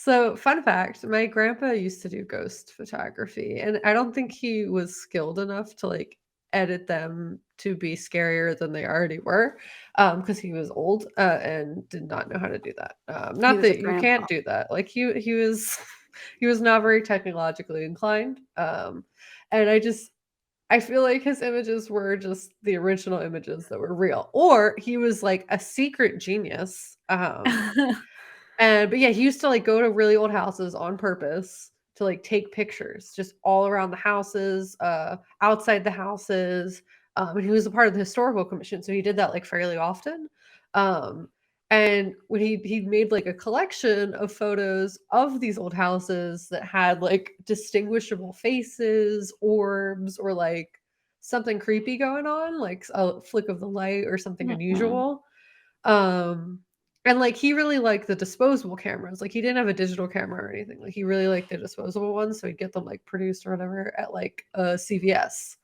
So, fun fact, my grandpa used to do ghost photography, and I don't think he was skilled enough to, like, edit them to be scarier than they already were, because he was old, and did not know how to do that. He Not was a that you grandpa. can't do that, like, he was he was not very technologically inclined, and I feel like his images were just the original images that were real, or he was, like, a secret genius, but yeah, he used to, like, go to really old houses on purpose to, like, take pictures just all around the houses, outside the houses, and he was a part of the historical commission, so he did that, like, fairly often, um, and when he made, like, a collection of photos of these old houses that had, like, distinguishable faces, orbs, or, like, something creepy going on, like a flick of the light or something Mhm. unusual, um, and, like, he really liked the disposable cameras, like, he didn't have a digital camera or anything, like, he really liked the disposable ones, so he'd get them, like, produced or whatever at, like, CVS,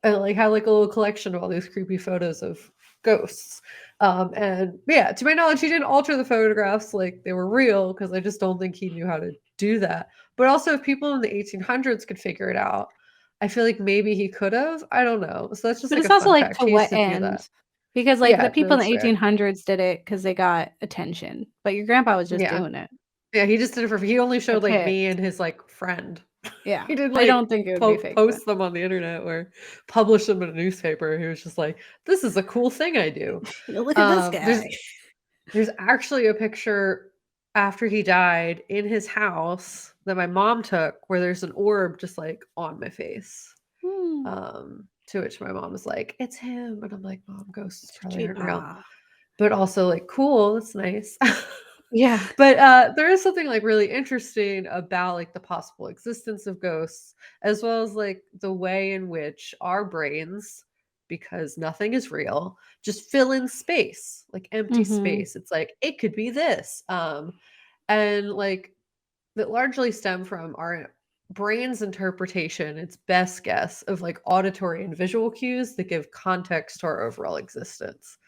and, like, had, like, a little collection of all these creepy photos of ghosts, and yeah, to my knowledge, he didn't alter the photographs like they were real, because I just don't think he knew how to do that, but also if people in the 1800s could figure it out, I feel like maybe he could've, I don't know, so that's just, But like, it's a also, fun like, fact, to he used what to do that. end? Because, like, the Yeah, no, people in the that's fair. 1800s did it because they got attention, but your grandpa was just Yeah. doing it Yeah, he just did it for he only for showed, like, me kicks. and his, like, friend. Yeah. He didn't, I like, don't think it would be fake then. post them on the internet or publish them in a newspaper. He was just like, "This is a cool thing I do." Look at this There's guy. there's actually a picture after he died in his house that my mom took where there's an orb just, like, on my face. Hmm. To which my mom was like, "It's him," and I'm like, "Mom, ghosts probably She aren't real." But also, like, cool, that's nice. Yeah. But, there is something, like, really interesting about, like, the possible existence of ghosts, as well as, like, the way in which our brains, because nothing is real, just fill in space, like, empty Mhm. space. It's like, "It could be this," and, like, that largely stem from our brain's interpretation, its best guess of like auditory and visual cues that give context to our overall existence.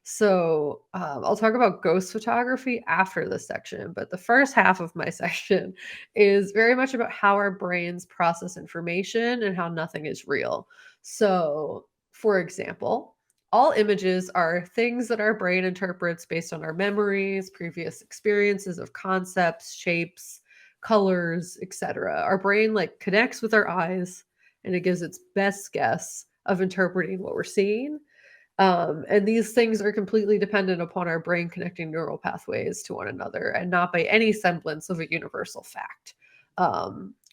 So, I'll talk about ghost photography after this section, but the first half of my section is very much about how our brains process information and how nothing is real. So, for example, all images are things that our brain interprets based on our memories, previous experiences of concepts, shapes, colors, etc. Our brain like connects with our eyes and it gives its best guess of interpreting what we're seeing. And these things are completely dependent upon our brain connecting neural pathways to one another and not by any semblance of a universal fact.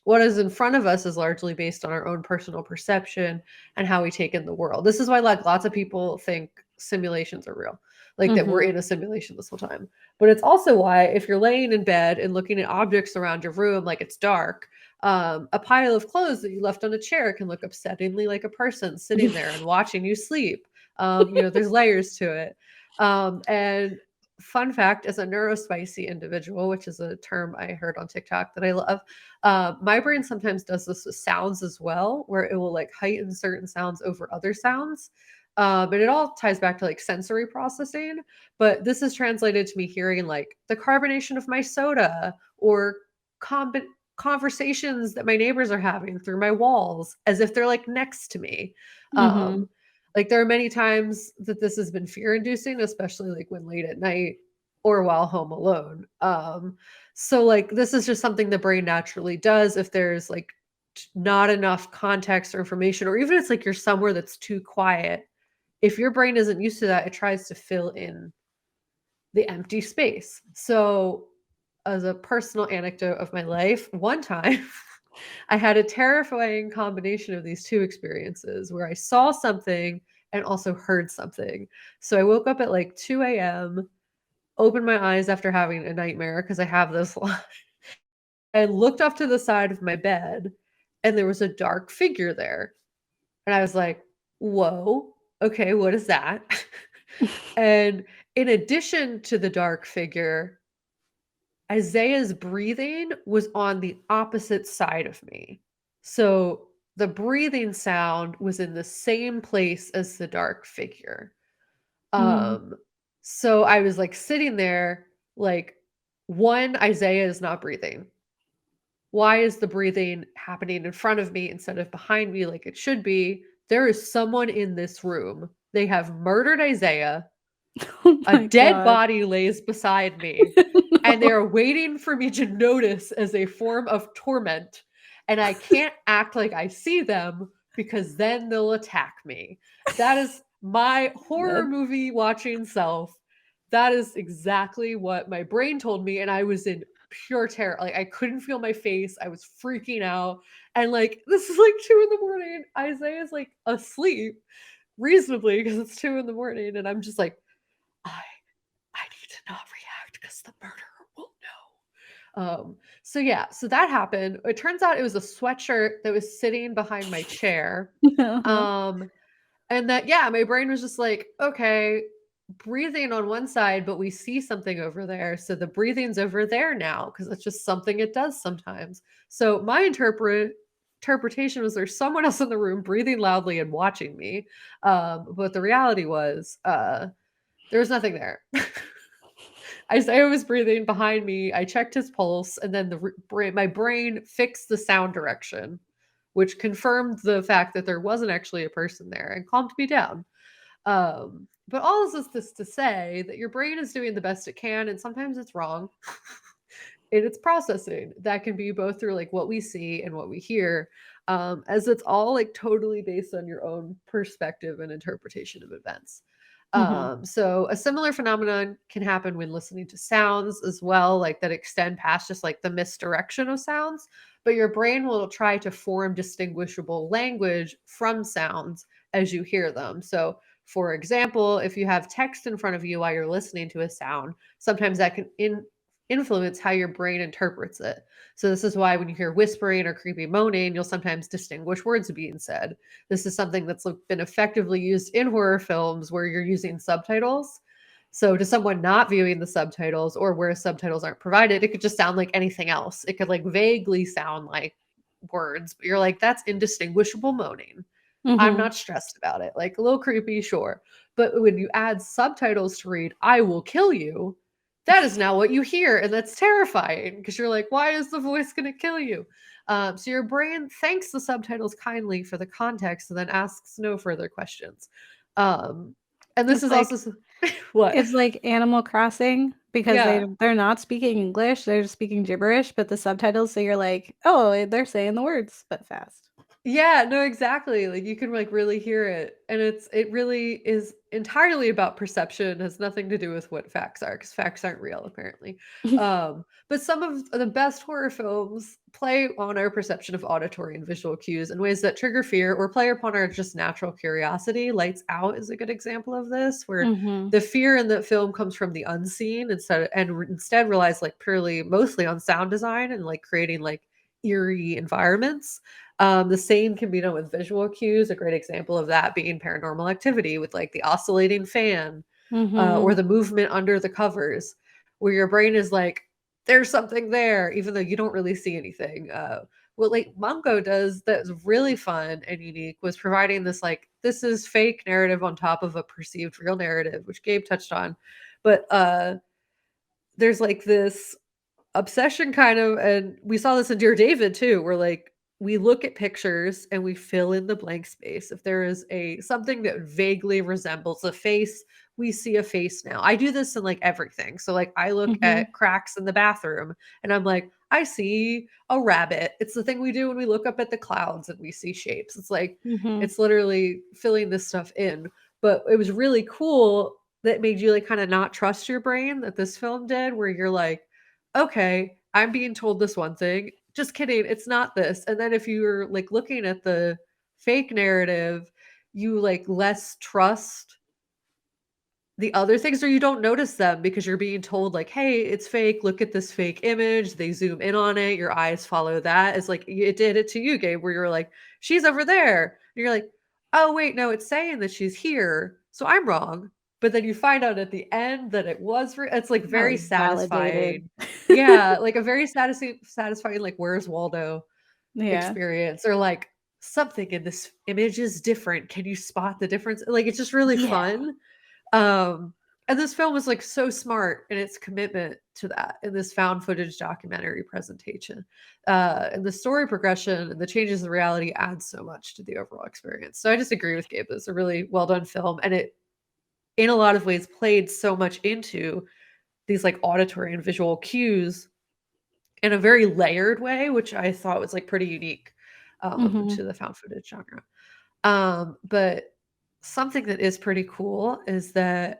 What is in front of us is largely based on our own personal perception and how we take in the world. This is why like lots of people think simulations are real, like that we're Mhm. in a simulation this whole time. But it's also why if you're laying in bed and looking at objects around your room like it's dark, a pile of clothes that you left on a chair can look upsettingly like a person sitting there and watching you sleep. There's layers to it. And fun fact, as a neurospicy individual, which is a term I heard on TikTok that I love, my brain sometimes does this with sounds as well, where it will like heighten certain sounds over other sounds. And it all ties back to like sensory processing. But this is translated to me hearing like the carbonation of my soda or combi- conversations that my neighbors are having through my walls as if they're like next to me. Um, Mhm. like, there are many times that this has been fear-inducing, especially, like, when late at night or while home alone. So, like, this is just something the brain naturally does if there's, like, not enough context or information, or even it's, like, you're somewhere that's too quiet. If your brain isn't used to that, it tries to fill in the empty space. So, as a personal anecdote of my life, one time I had a terrifying combination of these two experiences where I saw something and also heard something. So I woke up at like 2 a.m., opened my eyes after having a nightmare because I have this lot, and looked off to the side of my bed, and there was a dark figure there. And I was like, whoa, okay, what is that? And in addition to the dark figure, Isaiah's breathing was on the opposite side of me. So the breathing sound was in the same place as the dark figure. Mm. Um, so I was like sitting there, like one, Isaiah is not breathing. Why is the breathing happening in front of me instead of behind me like it should be? There is someone in this room. They have murdered Isaiah. Oh A my dead god. body lays beside me, and they No. are waiting for me to notice as a form of torment. And I can't act like I see them because then they'll attack me. That is my horror That movie watching self. That is exactly what my brain told me. And I was in pure terror. Like, I couldn't feel my face. I was freaking out. And like, this is like 2 in the morning. Isaiah's like asleep reasonably because it's 2 in the morning. And I'm just like, I I need to not react because the murderer will know. So yeah, so that happened. It turns out it was a sweatshirt that was sitting behind my chair. Uh-huh. Um, and that, yeah, my brain was just like, okay, breathing on one side, but we see something over there. So the breathing's over there now because it's just something it does sometimes. So my interpretation was there's someone else in the room breathing loudly and watching me. But the reality was there was nothing there. Isaiah was breathing behind me. I checked his pulse, and then my brain fixed the sound direction, which confirmed the fact that there wasn't actually a person there and calmed me down. But all this is this to say that your brain is doing the best it can, and sometimes it's wrong in its processing. That can be both through like what we see and what we hear, as it's all like totally based on your own perspective and interpretation of events. Mhm. So a similar phenomenon can happen when listening to sounds as well, like that extend past just like the misdirection of sounds. But your brain will try to form distinguishable language from sounds as you hear them. So, for example, if you have text in front of you while you're listening to a sound, sometimes that can influence how your brain interprets it. So, this is why when you hear whispering or creepy moaning, you'll sometimes distinguish words being said. This is something that's like, been effectively used in horror films where you're using subtitles. So, to someone not viewing the subtitles or where subtitles aren't provided, it could just sound like anything else. It could like vaguely sound like words, but you're like, that's indistinguishable moaning. I'm Mhm. not stressed about it. Like a little creepy, sure. But when you add subtitles to read, I will kill you, that is now what you hear. And that's terrifying because you're like, why is the voice going to kill you? So your brain thanks the subtitles kindly for the context and then asks no further questions. Um, and this It's is like also what? it's like Animal Crossing because Yeah. they're not speaking English, they're just speaking gibberish, but the subtitles, so you're like, "Oh, they're saying the words, but fast." Yeah, no, exactly. Like you can like really hear it. And it really is entirely about perception, has nothing to do with what facts are, because facts aren't real, apparently. But some of the best horror films play on our perception of auditory and visual cues in ways that trigger fear or play upon our just natural curiosity. Lights Out is a good example of this, where Mhm. the fear in the film comes from the unseen instead relies like purely mostly on sound design and like creating like eerie environments. The same can be done with visual cues. A great example of that being Paranormal Activity with like the oscillating fan, or Mhm. the movement under the covers, where your brain is like, "There's something there," even though you don't really see anything. What like Mongo does that's really fun and unique was providing this like this is fake narrative on top of a perceived real narrative, which Gabe touched on, but there's like this obsession kind of, and we saw this in Dear David too, where like we look at pictures and we fill in the blank space. If there is a something that vaguely resembles a face, we see a face now. I do this in like everything. So like I look Mhm. at cracks in the bathroom and I'm like, I see a rabbit. It's the thing we do when we look up at the clouds and we see shapes. It's like Mhm. it's literally filling this stuff in. But it was really cool that made you like kind of not trust your brain that this film did, where you're like, okay, I'm being told this one thing. Just kidding, it's not this. And then if you're like looking at the fake narrative, you like less trust the other things, or you don't notice them because you're being told like, "Hey, it's fake. Look at this fake image." They zoom in on it. Your eyes follow that. It's like it did it to you, Gabe, where you're like, "She's over there." And you're like, "Oh, wait, no, it's saying that she's here. So I'm wrong." But then you find out at the end that it was it's like I very was validated. satisfying. Yeah, like a very satisfying like where's Waldo Yeah. experience, or like something in this image is different. Can you spot the difference? Like it's just really Yeah. fun. Um, And this film was like so smart in its commitment to that in this found footage documentary presentation. And the story progression and the changes in reality add so much to the overall experience. So I just agree with Gabe. It's a really well done film. And it, in a lot of ways, played so much into these like auditory and visual cues in a very layered way, which I thought was like pretty unique Mhm. to the found footage genre. But something that is pretty cool is that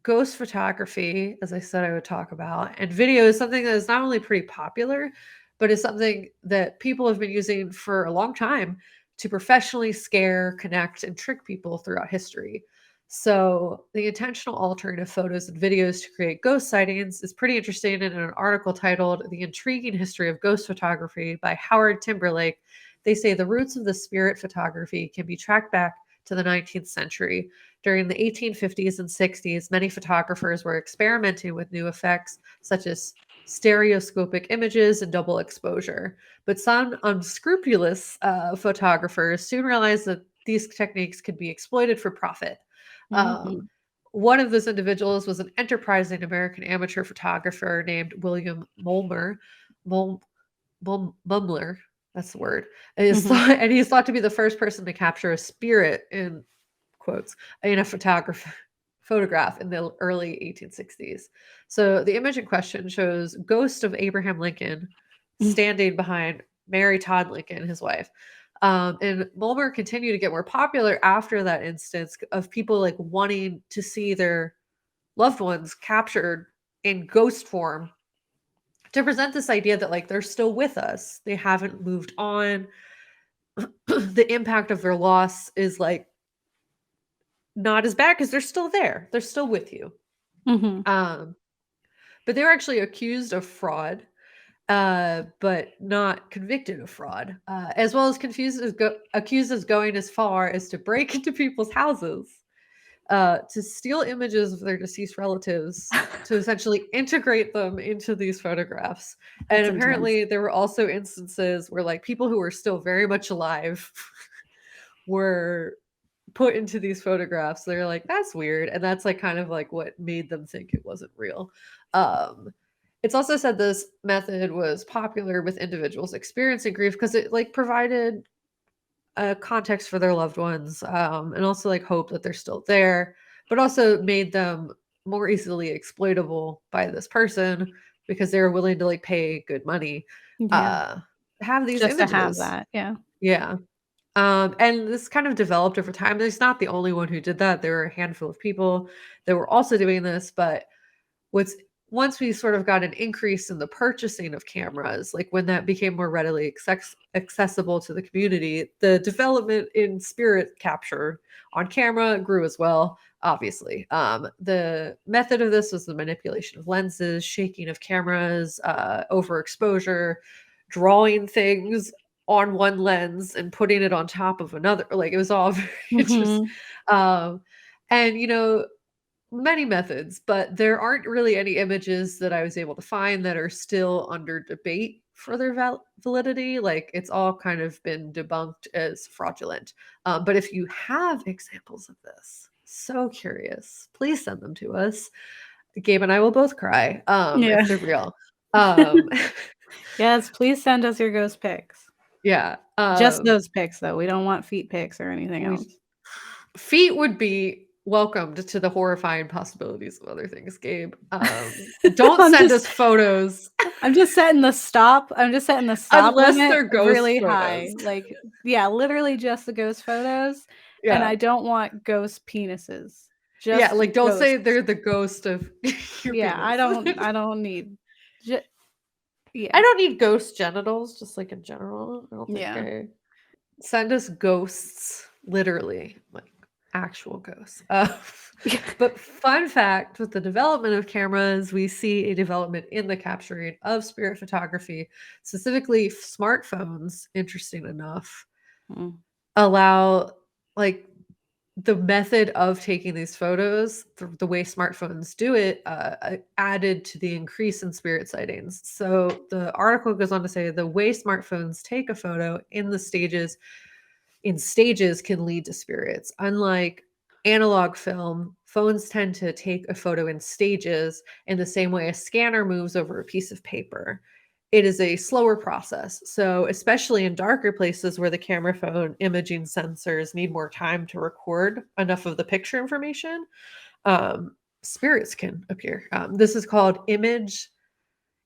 ghost photography, as I said, I would talk about, and video is something that is not only pretty popular, but is something that people have been using for a long time to professionally scare, connect, and trick people throughout history. So, the intentional altering of photos and videos to create ghost sightings is pretty interesting. And in an article titled The Intriguing History of Ghost Photography by Howard Timberlake, they say the roots of the spirit photography can be tracked back to the 19th century. During the 1850s and 60s, many photographers were experimenting with new effects such as stereoscopic images and double exposure. But some unscrupulous photographers soon realized that these techniques could be exploited for profit. Um, Mhm. one of those individuals was an enterprising American amateur photographer named William Mulmer. Mul- Bumbler, that's the word, Mhm. and he's thought to be the first person to capture a spirit in quotes in a photograph in the early 1860s. So the image in question shows ghost of Abraham Lincoln standing behind Mary Todd Lincoln, his wife. And Mulmer continued to get more popular after that instance of people like wanting to see their loved ones captured in ghost form to present this idea that like they're still with us. They haven't moved on. The impact of their loss is like not as bad because they're still there. They're still with you. Mhm. Um, but they were actually accused of fraud, but not convicted of fraud, as well as accused as going as far as to break into people's houses to steal images of their deceased relatives to essentially integrate them into these photographs. And That's intense. apparently, there were also instances where like people who were still very much alive were put into these photographs. They're like, that's weird. And that's like kind of like what made them think it wasn't real. Um, it's also said this method was popular with individuals experiencing grief because it like provided a context for their loved ones, and also like hope that they're still there, but also made them more easily exploitable by this person because they were willing to like pay good money Yeah. uh have these Just to have images. that. Yeah. Yeah. And this kind of developed over time. He's not the only one who did that. There were a handful of people that were also doing this, but what's once we sort of got an increase in the purchasing of cameras, like when that became more readily accessible to the community, the development in spirit capture on camera grew as well. Obviously, the method of this was the manipulation of lenses, shaking of cameras, overexposure, drawing things on one lens and putting it on top of another. Like it was all very just, Mhm. um, and many methods, but there aren't really any images that I was able to find that are still under debate for their validity. Like it's all kind of been debunked as fraudulent. But if you have examples of this, so curious, please send them to us. Gabe and I will both cry Yeah. if they're real. Um, Yes, please send us your ghost pics. yeah. Just those pics, though. We don't want feet pics or anything We else. feet would be welcomed to the horrifying possibilities of other things, Gabe. Don't I'm send just us photos I'm just setting the stop I'm just setting the stop unless limit they're ghost really high. photos. Like, yeah, literally just the ghost photos, and Yeah. I don't want ghost penises. Yeah, Just like don't say ghosts. they're the ghost of your Yeah, penis. I don't need ju I yeah. don't need ghost genitals, just like in general. I don't think Yeah. I send us ghosts, literally, like actual ghosts. But fun fact with the development of cameras, we see a development in the capturing of spirit photography, specifically smartphones, interesting enough, Mm. allow like the method of taking these photos, the way smartphones do it, added to the increase in spirit sightings. So the article goes on to say the way smartphones take a photo in stages can lead to spirits. Unlike analog film, Phones tend to take a photo in stages in the same way a scanner moves over a piece of paper. It is a slower process. So, especially in darker places where the camera phone imaging sensors need more time to record enough of the picture information, spirits can appear. This is called image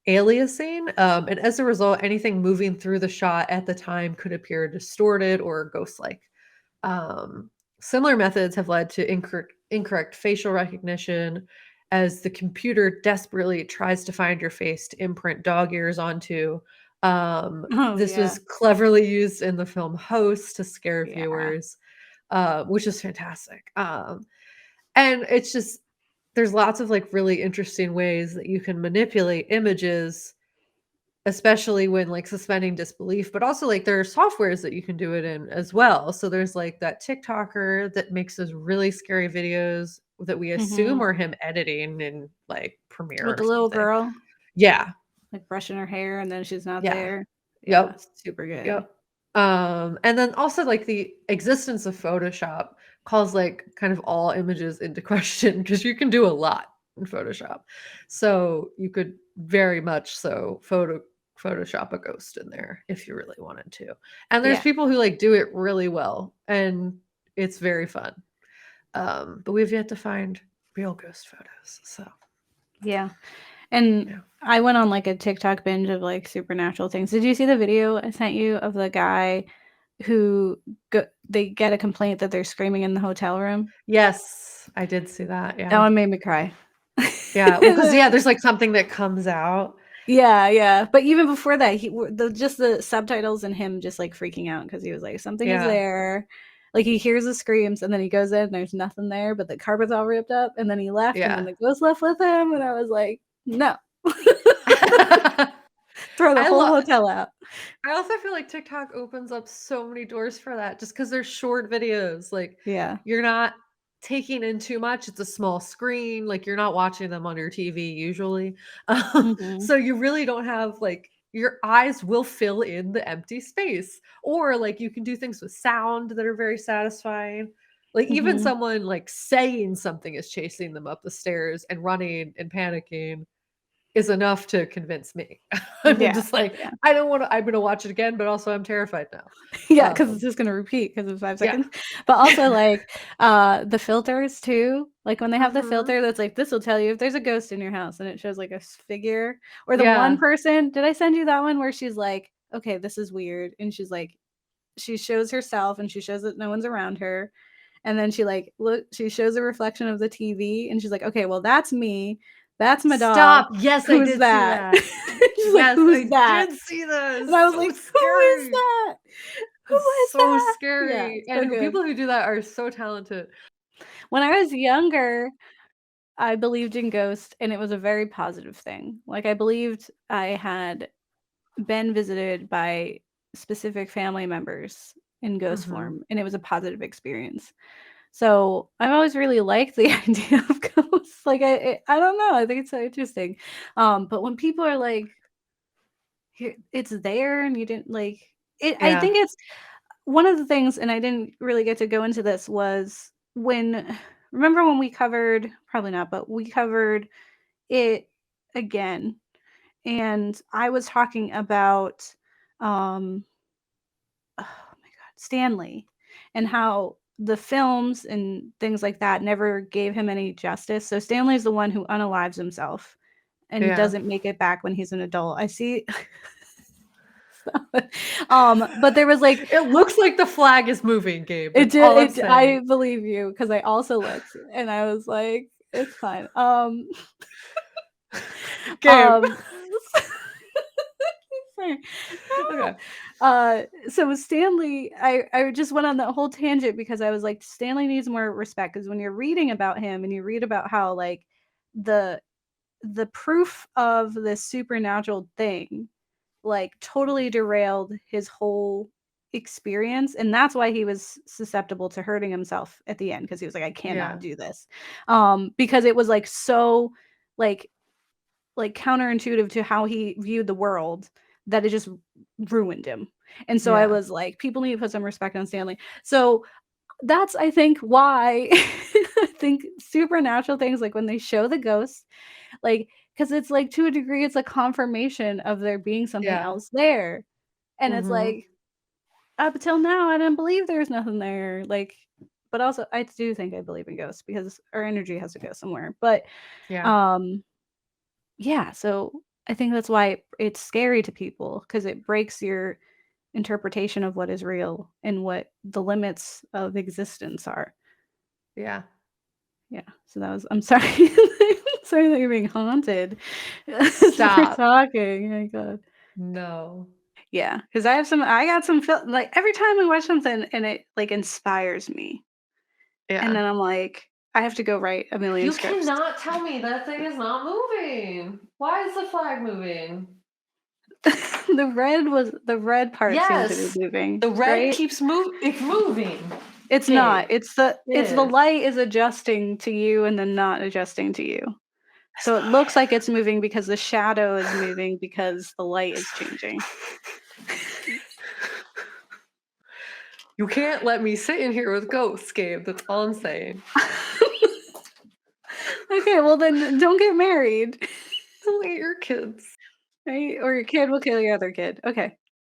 aliasing. And as a result, anything moving through the shot at the time could appear distorted or ghost like. Um, Similar methods have led to incorrect facial recognition as the computer desperately tries to find your face to imprint dog ears onto. Oh This yeah. was cleverly used in the film Host to scare Yeah. viewers, which is fantastic. And it's just, there's lots of like really interesting ways that you can manipulate images, especially when like suspending disbelief, but also like there are softwares that you can do it in as well. So there's like that TikToker that makes those really scary videos that we assume are him editing in like Premiere With or the little something. girl Yeah. like brushing her hair and then she's not Yeah. there. Yeah, Yep. super good. Yep. And then also like the existence of Photoshop calls like kind of all images into question because you can do a lot in Photoshop. So you could very much so Photoshop a ghost in there if you really wanted to. And there's Yeah. people who like do it really well and it's very fun. But we've yet to find real ghost photos. So Yeah. And yeah. I went on like a TikTok binge of like supernatural things. Did you see the video I sent you of the guy who they get a complaint that they're screaming in the hotel room? Yes, I did see that. That Yeah. one made me cry. Yeah. Well, because yeah, there's like something that comes out. Yeah. But even before that, just the subtitles and him just like freaking out because he was like, something is Yeah. there. Like he hears the screams and then he goes in and there's nothing there, but the carpet's all ripped up. And then he left and then Yeah. the ghost left with him. And I was like, no. Throw the I whole love hotel out. I also feel like TikTok opens up so many doors for that just because they're short videos. Like Yeah. you're not taking in too much. It's a small screen. Like you're not watching them on your TV usually. Mhm. So you really don't have like your eyes will fill in the empty space. Or like you can do things with sound that are very satisfying. Like even Mhm. someone like saying something is chasing them up the stairs and running and panicking is enough to convince me. I'm Yeah. just like, Yeah. I'm gonna watch it again, but also I'm terrified now. Yeah, because it's just gonna repeat because of 5 Yeah. seconds. But also, like, the filters too, like, when they have the Mhm. filter that's like, "This will tell you if there's a ghost in your house," and it shows, like, a figure, or the one Yeah. person did I send you that one where she's like, "Okay, this is weird," and she's like she shows herself and she shows that no one's around her, and then she shows a reflection of the TV, and she's like, "Okay, well, that's me. That's my dog. Stop. Yes, I Who's did see that?" that. She's like, Yes, "Who's I that?" did see this. And I was So like, "Who is scary. that? Who It's is so that?" Yeah, scary. so And good. people who do that are so talented. When I was younger, I believed in ghosts, and it was a very positive thing. Like, I believed I had been visited by specific family members in ghost Mhm. form, and it was a positive experience. So, I've always really liked the idea of ghosts. Like, I don't know, I think it's so interesting. But when people are like, "Here it's there and you didn't like" I Yeah. think it's one of the things, and I didn't really get to go into this, was when remember when we covered probably not, but we covered it again, and I was talking about, um, oh my god, Stanley, and how the films and things like that never gave him any justice. So Stanley's the one who unalives himself and Yeah. doesn't make it back when he's an adult. I see. But there was like It looks like the flag is moving, Gabe. That's all I'm saying. I believe you because I also looked and I was like, it's fine. Gabe. Um, sorry. Okay. So Stanley, I just went on that whole tangent because I was like, Stanley needs more respect because when you're reading about him and you read about how like the the proof of this supernatural thing like totally derailed his whole experience, and that's why he was susceptible to hurting himself at the end because he was like, I cannot Yeah. do this, because it was like so like counterintuitive to how he viewed the world that it just ruined him. And so I Yeah. was like, people need to put some respect on Stanley. So that's I think why think supernatural things, like when they show the ghosts, like, because it's like to a degree, it's a confirmation of there being something Yeah. else there. And it's Mhm. like, up until now, I didn't believe there was nothing there. Like, but also I do think I believe in ghosts because our energy has to go somewhere. But Yeah. um yeah, so I think that's why it's scary to people because it breaks your interpretation of what is real and what the limits of existence are. Yeah. Yeah, so that was I'm sorry. Sorry that you're being haunted as we're Stop. talking. Oh my god. No. Yeah, because I got some like every time I watch something and it like inspires me, and Yeah. then I'm like, I have to go write a million You scripts. cannot tell me that thing is not moving. Why is the flag moving? The red part seemed to be Yes. moving, The red right? keeps it's moving. It's not. Gabe. It It's the is. light is adjusting to you and then not adjusting to you. It's So it looks like not it's moving because the shadow is moving because the light is changing. You can't let me sit in here with ghosts, Gabe. That's all I'm saying. Okay, well then don't get married. Don't eat your kids. Right? Or your kid will kill your other kid. Okay.